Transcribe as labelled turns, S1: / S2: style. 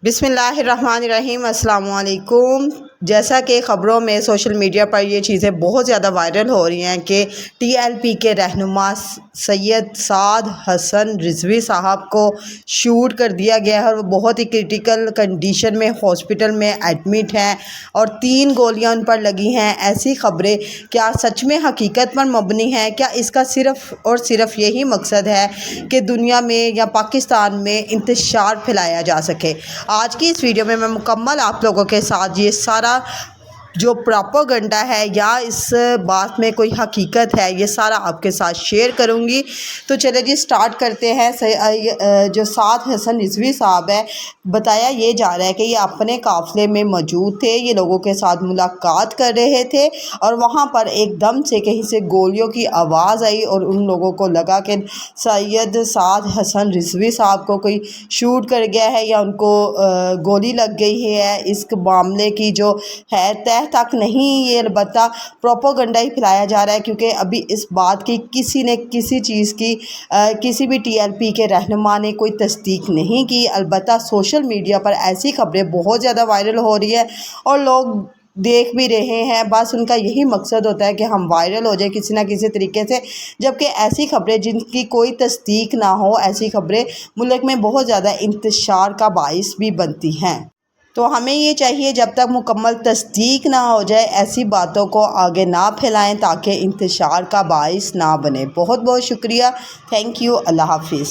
S1: بسم اللہ الرحمن الرحیم۔ السلام علیکم۔ جیسا کہ خبروں میں سوشل میڈیا پر یہ چیزیں بہت زیادہ وائرل ہو رہی ہیں کہ ٹی ایل پی کے رہنما سید سعد حسن رضوی صاحب کو شوٹ کر دیا گیا ہے اور وہ بہت ہی کرٹیکل کنڈیشن میں ہاسپٹل میں ایڈمٹ ہیں اور 3 گولیاں ان پر لگی ہیں۔ ایسی خبریں کیا سچ میں حقیقت پر مبنی ہیں؟ کیا اس کا صرف اور صرف یہی مقصد ہے کہ دنیا میں یا پاکستان میں انتشار پھیلایا جا سکے؟ آج کی اس ویڈیو میں مکمل آپ لوگوں کے ساتھ یہ سارا جو پروپیگنڈا ہے یا اس بات میں کوئی حقیقت ہے یہ سارا آپ کے ساتھ شیئر کروں گی۔ تو چلے جی سٹارٹ کرتے ہیں۔ جو سعد حسن رضوی صاحب ہے، بتایا یہ جا رہا ہے کہ یہ اپنے قافلے میں موجود تھے، یہ لوگوں کے ساتھ ملاقات کر رہے تھے اور وہاں پر ایک دم سے کہیں سے گولیوں کی آواز آئی اور ان لوگوں کو لگا کہ سید سعد حسن رضوی صاحب کو کوئی شوٹ کر گیا ہے یا ان کو گولی لگ گئی ہے۔ اس معاملے کی جو ہے تہ تک نہیں، یہ البتہ پروپیگنڈا ہی پھیلایا جا رہا ہے، کیونکہ ابھی اس بات کی کسی نے کسی چیز کی کسی بھی ٹی ایل پی کے رہنما نے کوئی تصدیق نہیں کی۔ البتہ سوشل میڈیا پر ایسی خبریں بہت زیادہ وائرل ہو رہی ہیں اور لوگ دیکھ بھی رہے ہیں، بس ان کا یہی مقصد ہوتا ہے کہ ہم وائرل ہو جائے کسی نہ کسی طریقے سے، جبکہ ایسی خبریں جن کی کوئی تصدیق نہ ہو، ایسی خبریں ملک میں بہت زیادہ انتشار کا باعث بھی بنتی ہیں۔ تو ہمیں یہ چاہیے جب تک مکمل تصدیق نہ ہو جائے ایسی باتوں کو آگے نہ پھیلائیں تاکہ انتشار کا باعث نہ بنے۔ بہت بہت شکریہ۔ Thank you. اللہ حافظ۔